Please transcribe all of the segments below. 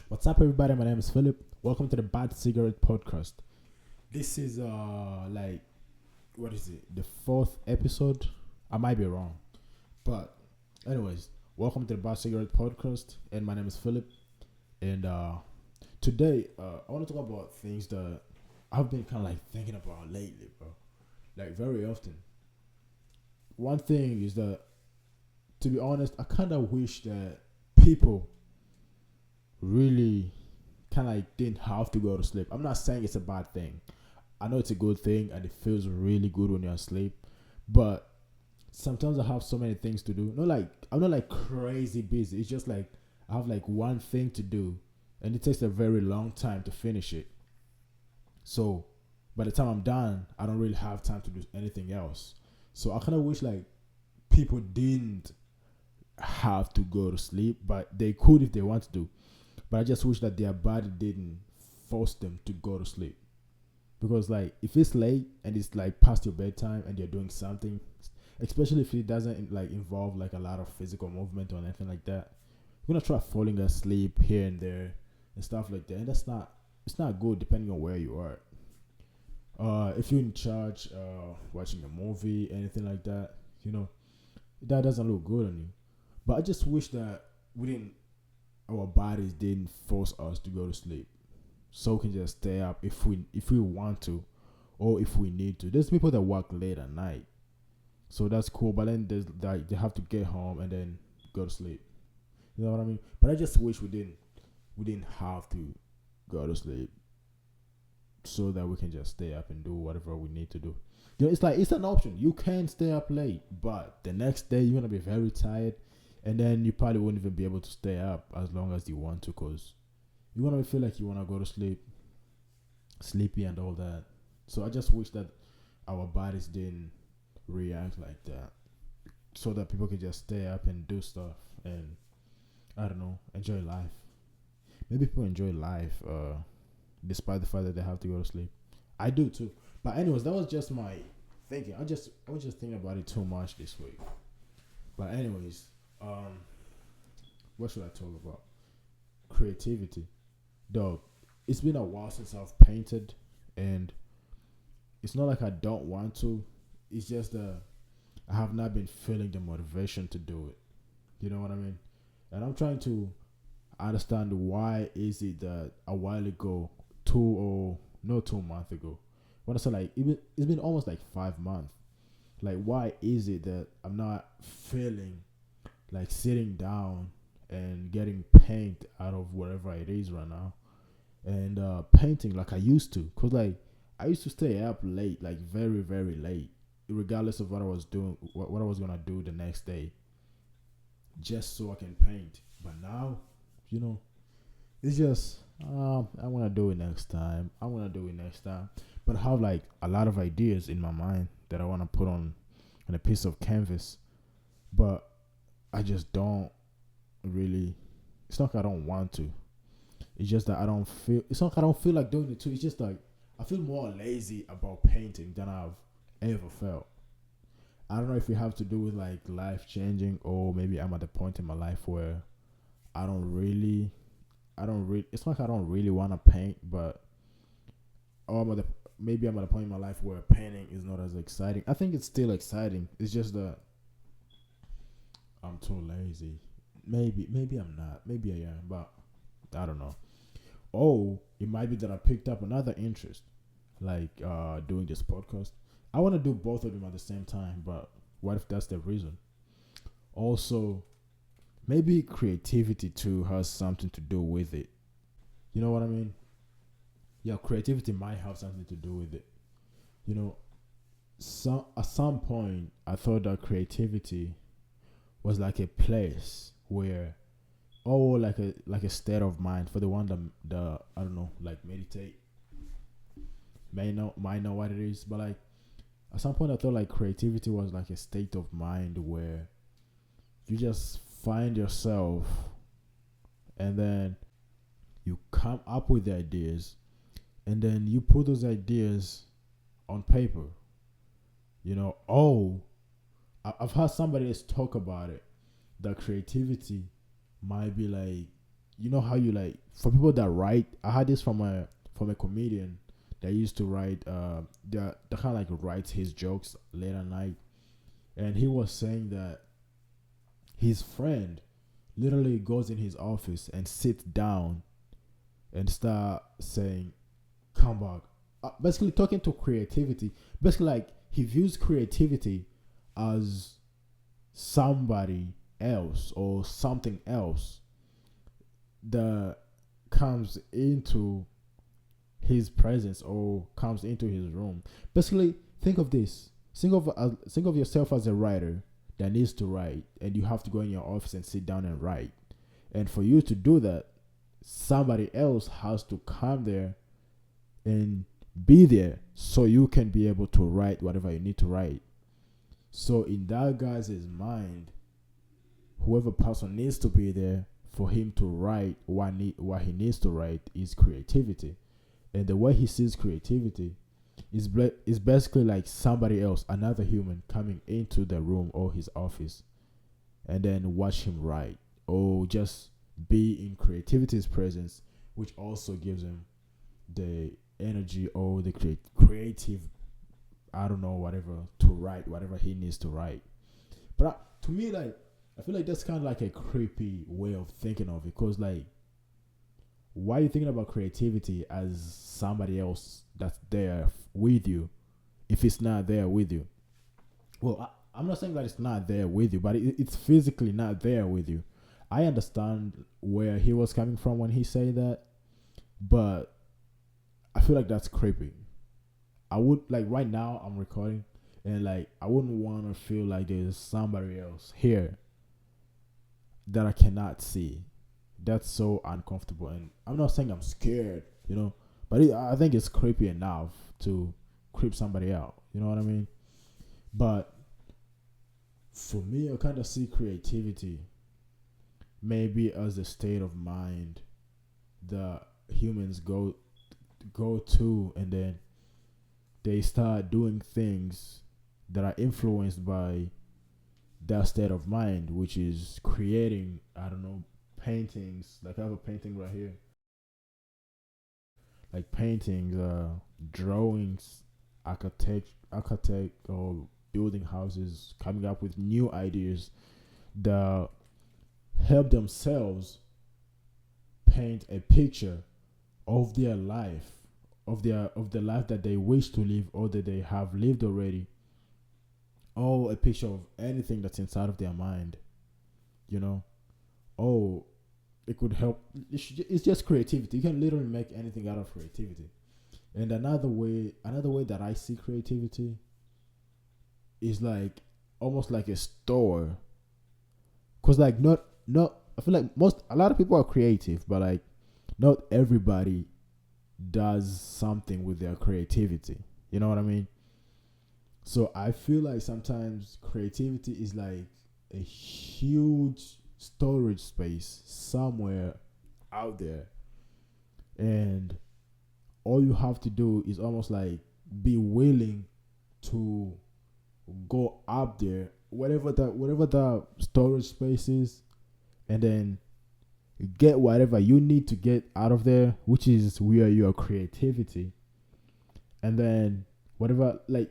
What's up, everybody? My name is Philip. Welcome to the Bad Cigarette Podcast. This is what is it? The fourth episode. I might be wrong, but anyways, welcome to the Bad Cigarette Podcast. And my name is Philip. And today, I want to talk about things that I've been kind of like thinking about lately, bro. Like very often. One thing is that, to be honest, I kind of wish that people really kind of like didn't have to go to sleep. I'm not saying it's a bad thing. I know it's a good thing and it feels really good when you're asleep, but sometimes I have so many things to do. Not like I'm not like crazy busy. It's just like I have like one thing to do, and it takes a very long time to finish it. So by the time I'm done, I don't really have time to do anything else. So I kind of wish like people didn't have to go to sleep, but they could if they want to. But I just wish that their body didn't force them to go to sleep. Because like if it's late and it's like past your bedtime and you're doing something, especially if it doesn't like involve like a lot of physical movement or anything like that, you're gonna try falling asleep here and there and stuff like that. And it's not good depending on where you are. If you're in charge, watching a movie, anything like that, you know, that doesn't look good on you. But I just wish that we didn't our bodies didn't force us to go to sleep, so we can just stay up if we want to, or if we need to. There's people that work late at night, so that's cool. But then there's like they have to get home and then go to sleep. You know what I mean? But I just wish we didn't have to go to sleep, so that we can just stay up and do whatever we need to do. You know, it's like it's an option. You can stay up late, but the next day you're gonna be very tired, and then you probably won't even be able to stay up as long as you want to, cause you're gonna feel like you wanna go to sleep, sleepy and all that. So I just wish that our bodies didn't react like that, so that people can just stay up and do stuff and I don't know, enjoy life. Maybe people enjoy life, despite the fact that they have to go to sleep. I do too. But anyways, that was just my thinking. I was just thinking about it too much this week. But anyways, um, what should I talk about? Creativity. Dog, it's been a while since I've painted, and it's not like I don't want to. It's just that I have not been feeling the motivation to do it. You know what I mean? And I'm trying to understand why is it that a while ago, two or no 2 months ago, when I say like it's been almost like 5 months. Like why is it that I'm not feeling like sitting down and getting paint out of whatever it is right now and painting like I used to? Cause like I used to stay up late, like very very late, regardless of what I was doing, what I was gonna do the next day, just so I can paint. But now, you know, it's just I'm gonna do it next time. I'm gonna do it next time. But I have like a lot of ideas in my mind that I wanna put on a piece of canvas, but I just don't really. It's not like I don't want to. It's just that I don't feel. It's not like I don't feel like doing it too. It's just like I feel more lazy about painting than I've ever felt. I don't know if it have to do with like life changing, or maybe I'm at the point in my life where I don't really I don't really. It's not like I don't really want to paint, but or maybe I'm at a point in my life where painting is not as exciting. I think it's still exciting. It's just that I'm too lazy. Maybe I'm not. Maybe I am, but I don't know. Oh, it might be that I picked up another interest, like doing this podcast. I want to do both of them at the same time, but what if that's the reason? Also, maybe creativity too has something to do with it. You know what I mean? Yeah, creativity might have something to do with it. You know, at some point I thought that creativity was like a place where like a state of mind for the one that the I don't know, like meditate, might know what it is, but like at some point I thought like creativity was like a state of mind where you just find yourself and then you come up with the ideas and then you put those ideas on paper. You know, I've heard somebody else talk about it. That creativity might be like you know how you like for people that write. I had this from a comedian that used to write. That kind of like writes his jokes late at night, and he was saying that his friend literally goes in his office and sits down and start saying, "Come back." Basically, talking to creativity. Basically, like he views creativity as somebody else or something else that comes into his presence or comes into his room. Basically, think of this. Think of yourself as a writer that needs to write, and you have to go in your office and sit down and write. And for you to do that, somebody else has to come there and be there so you can be able to write whatever you need to write. So in that guy's mind, whoever person needs to be there for him to write what he needs to write is creativity. And the way he sees creativity is basically like somebody else, another human coming into the room or his office and then watch him write or just be in creativity's presence, which also gives him the energy or the creative, I don't know, whatever, to write whatever he needs to write. But to me, like, I feel like that's kind of like a creepy way of thinking of it, because like, why are you thinking about creativity as somebody else that's there with you if it's not there with you? Well, I'm not saying that it's not there with you, but it's physically not there with you. I understand where he was coming from when he said that, but I feel like that's creepy. I would like right now I'm recording and like I wouldn't want to feel like there's somebody else here that I cannot see. That's so uncomfortable, and I'm not saying I'm scared, but I think it's creepy enough to creep somebody out. You know what I mean? But for me, I kind of see creativity maybe as a state of mind that humans go to, and then they start doing things that are influenced by that state of mind, which is creating, I don't know, paintings. Like I have a painting right here. Like paintings, drawings, architect or building houses, coming up with new ideas that help themselves paint a picture of their life, of the life that they wish to live or that they have lived already, or a picture of anything that's inside of their mind, you know. Oh, it could help. It's just creativity. You can literally make anything out of creativity. And another way that I see creativity is like almost like a store, cause like not I feel like a lot of people are creative, but like not everybody does something with their creativity. You know what I mean? So I feel like sometimes creativity is like a huge storage space somewhere out there, and all you have to do is almost like be willing to go up there, whatever the storage space is, and then get whatever you need to get out of there, which is where your creativity. And then whatever, like,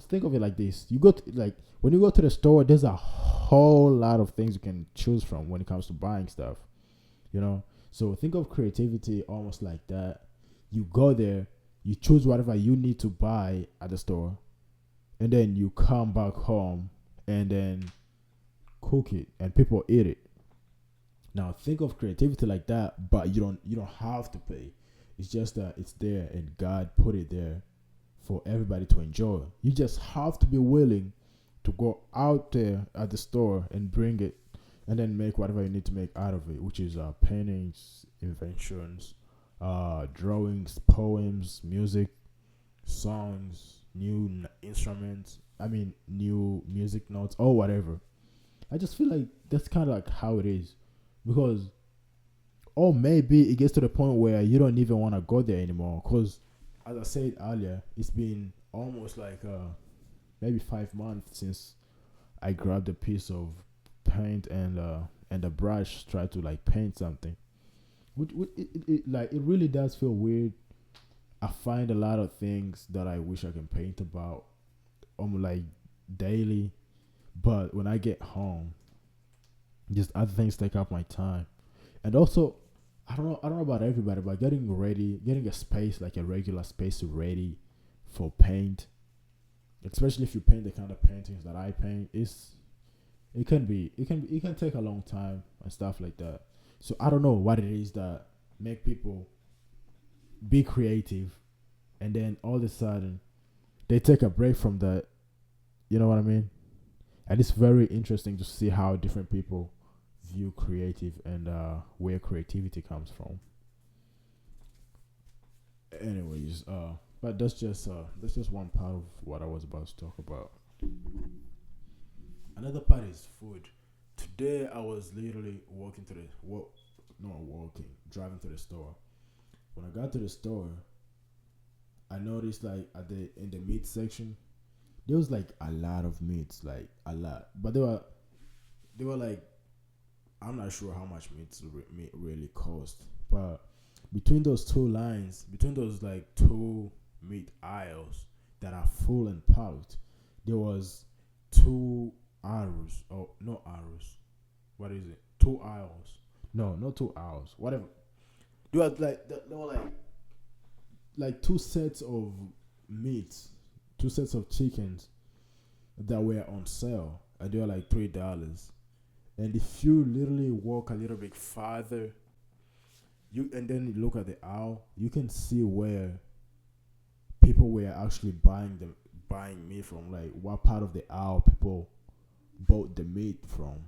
think of it like this: you go to, like, when you go to the store, there's a whole lot of things you can choose from when it comes to buying stuff, so think of creativity almost like that. You go there, you choose whatever you need to buy at the store, and then you come back home and then cook it and people eat it. Now think of creativity like that, but you don't have to pay. It's just that it's there and God put it there for everybody to enjoy. You just have to be willing to go out there at the store and bring it, and then make whatever you need to make out of it, which is paintings, inventions, drawings, poems, music, songs, new instruments. I mean, new music notes or whatever. I just feel like that's kind of like how it is, because, or maybe it gets to the point where you don't even want to go there anymore, because as I said earlier, it's been almost like maybe 5 months since I grabbed a piece of paint and and the brush try to like paint something. It really does feel weird. I find a lot of things that I wish I can paint about like daily, but when I get home, just other things take up my time. And also, I don't know about everybody, but getting a space, like a regular space ready for paint, especially if you paint the kind of paintings that I paint, is it can take a long time and stuff like that. So I don't know what it is that make people be creative, and then all of a sudden they take a break from that. You know what I mean? And it's very interesting to see how different people view creative and where creativity comes from. Anyways, but that's just one part of what I was about to talk about. Another part is food. Today I was literally walking to the walk, not walking, driving to the store. When I got to the store, I noticed like at the in the meat section there was like a lot of meats, like a lot, but they were like, I'm not sure how much meat really cost, but between those like two meat aisles that are full and packed, there was two arrows. Oh, no arrows. What is it? Two aisles. No, not 2 hours. Whatever. There were like two sets of meats, two sets of chickens that were on sale, and they were like $3. And if you literally walk a little bit farther, you and then you look at the aisle, you can see where people were actually buying meat from. Like what part of the aisle people bought the meat from,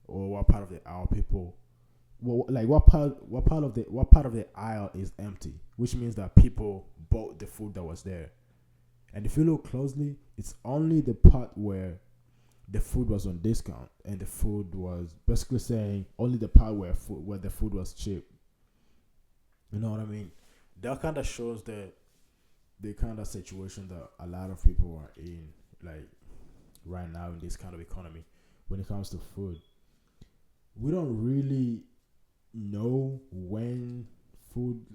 or what part of the aisle people. Well, like what part of the aisle is empty, which means that people bought the food that was there. And if you look closely, it's only the part where the food was on discount, and the food was basically saying only the part where the food was cheap. You know what I mean? That kind of shows that the kind of situation that a lot of people are in, like right now in this kind of economy, when it comes to food. We don't really know when food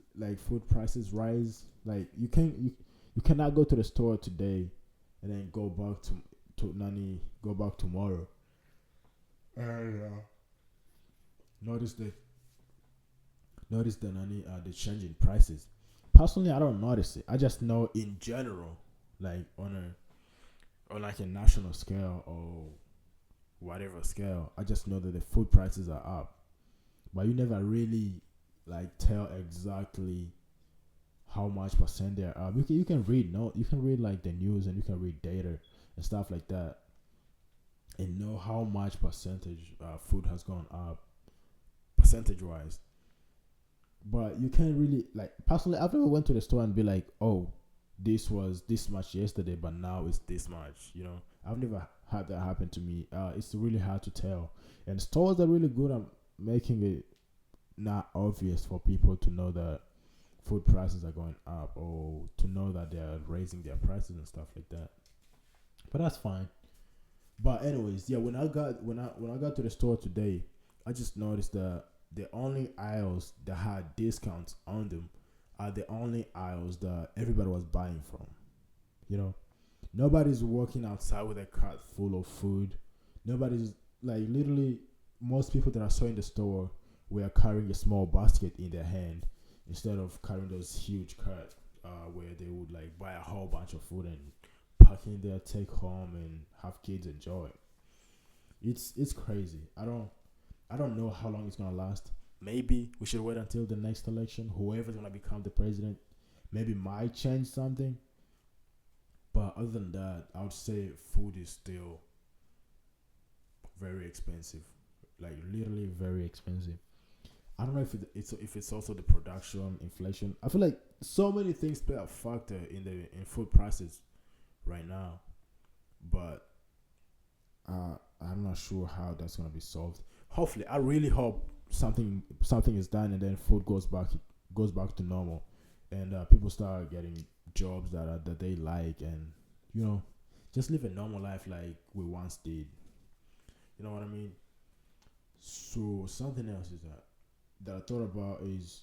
prices rise. Like you cannot go to the store today and then go back tomorrow and notice the the change in prices. Personally, I don't notice it. I just know in general, like on like a national scale or whatever scale, I just know that the food prices are up. But you never really like tell exactly how much percent they're up. You can read you can read like the news, and you can read data and stuff like that, and know how much percentage food has gone up percentage wise. But you can't really, like, personally, I've never went to the store and be like, oh, this was this much yesterday, but now it's this much. I've never had that happen to me. It's really hard to tell, and stores are really good at making it not obvious for people to know that food prices are going up, or to know that they're raising their prices and stuff like that. But that's fine. But anyways, yeah, when I got to the store today, I just noticed that the only aisles that had discounts on them are the only aisles that everybody was buying from. You know, nobody's walking outside with a cart full of food. Nobody's, like, literally, most people that I saw in the store were carrying a small basket in their hand instead of carrying those huge carts where they would like buy a whole bunch of food and pack in there, take home, and have kids enjoy. It's crazy. I don't know how long it's gonna last. Maybe we should wait until the next election. Whoever's gonna become the president, maybe might change something. But other than that, I would say food is still very expensive, like literally very expensive. I don't know if it's also the production inflation. I feel like so many things play a factor in food prices right now, but I'm not sure how that's gonna be solved. Hopefully, I really hope something is done, and then food goes back to normal, and people start getting jobs that they like, and you know, just live a normal life like we once did. You know what I mean? So something else is that I thought about is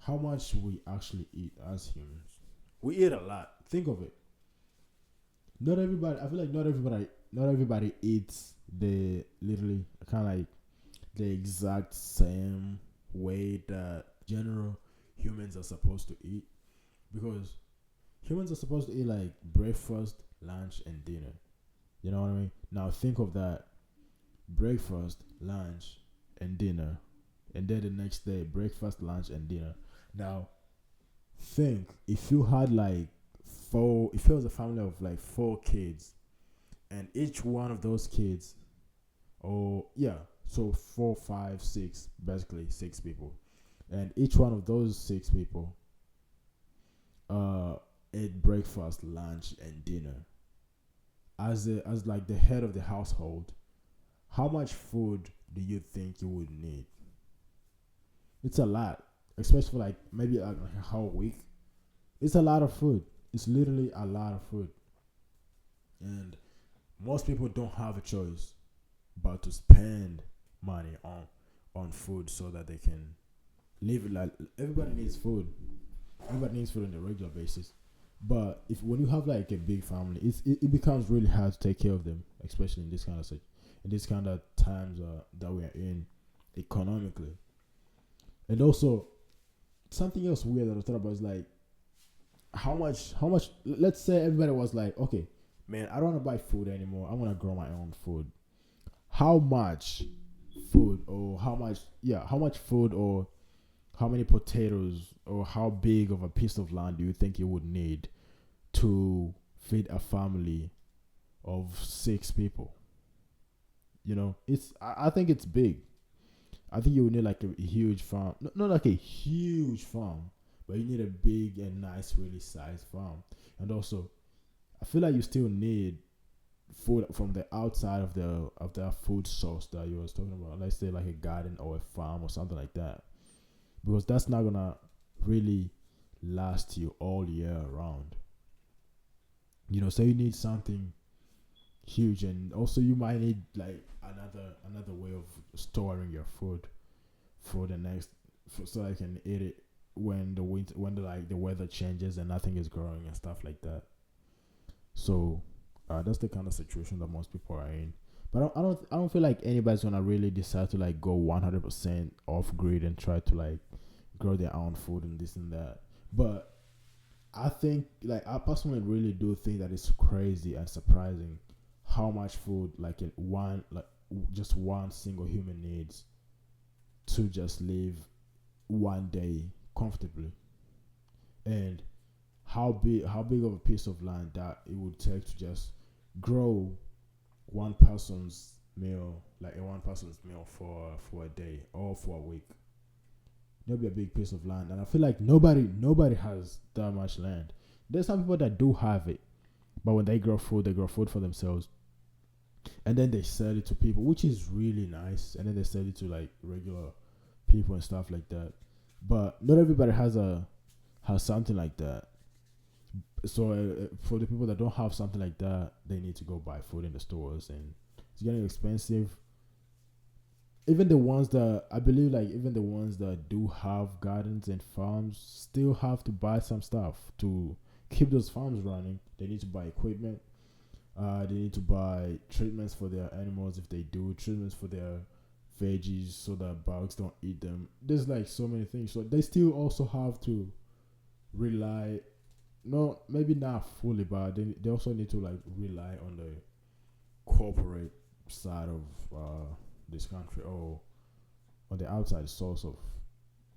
how much we actually eat as humans. We eat a lot. Think of it. Not everybody. I feel like not everybody eats the literally kind of like the exact same way that general humans are supposed to eat, because humans are supposed to eat like breakfast, lunch, and dinner. You know what I mean? Now think of that: breakfast, lunch, and dinner, and then the next day breakfast, lunch, and dinner. Now think if you had like four, if it was a family of like 4 kids, and each one of those kids, oh yeah, so 4, 5, 6, basically 6 people, and each one of those 6 people uh ate breakfast, lunch, and dinner. As like the head of the household, how much food do you think you would need? It's a lot, especially for like maybe like a whole week. It's a lot of food. It's literally a lot of food, and most people don't have a choice but to spend money on food so that they can live. Like everybody needs food. Everybody needs food on a regular basis. But if when you have like a big family, it becomes really hard to take care of them, especially in this kind of in this kind of times that we are in economically. And also something else weird that I thought about is like how much. Let's say everybody was like, okay, man, I don't want to buy food anymore. I want to grow my own food. How much food, or how much food, or how many potatoes, or how big of a piece of land do you think you would need to feed a family of 6 people? I think it's big. I think you would need like a huge farm. Not like a huge farm, but you need a big and nice, really sized farm. And also, I feel like you still need food from the outside of the food source that you was talking about. Let's say like a garden or a farm or something like that, because that's not gonna really last you all year round. So you need something huge, and also you might need like another way of storing your food for the next, so I can eat it when the weather changes and nothing is growing and stuff like that. So that's the kind of situation that most people are in. But I don't feel like anybody's gonna really decide to like go 100% off grid and try to like grow their own food and this and that. But I think, like, I personally really do think that it's crazy and surprising how much food just one single human needs to just live one day comfortably, and how big of a piece of land that it would take to just grow one person's meal, like a one person's meal for a day or for a week. There'll be a big piece of land, and I feel like nobody has that much land. There's some people that do have it, but when they grow food for themselves, and then they sell it to people, which is really nice. And then they sell it to like regular people and stuff like that. But not everybody has something like that. So for the people that don't have something like that, they need to go buy food in the stores, and it's getting expensive. Even the ones that I believe, like even the ones that do have gardens and farms, still have to buy some stuff to keep those farms running. They need to buy equipment. They need to buy treatments for their animals if they do, treatments for their veggies so that bugs don't eat them. There's like so many things. So they still also have to rely, no, maybe not fully, but they also need to like rely on the corporate side of this country, or on the outside source of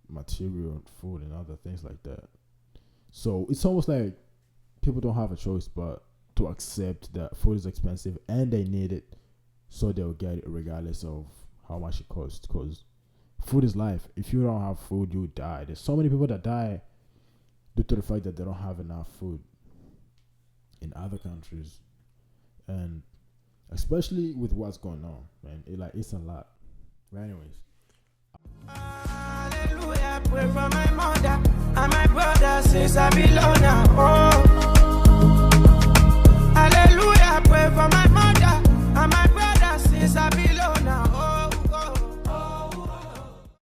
material, food, and other things like that. So it's almost like people don't have a choice but to accept that food is expensive and they need it, so they'll get it regardless of how much it costs, because food is life. If you don't have food, you die. There's so many people that die due to the fact that they don't have enough food in other countries, and especially with what's going on, man. It's a lot. But anyways, hallelujah, pray for my mother and my brother, since I belong now. Oh.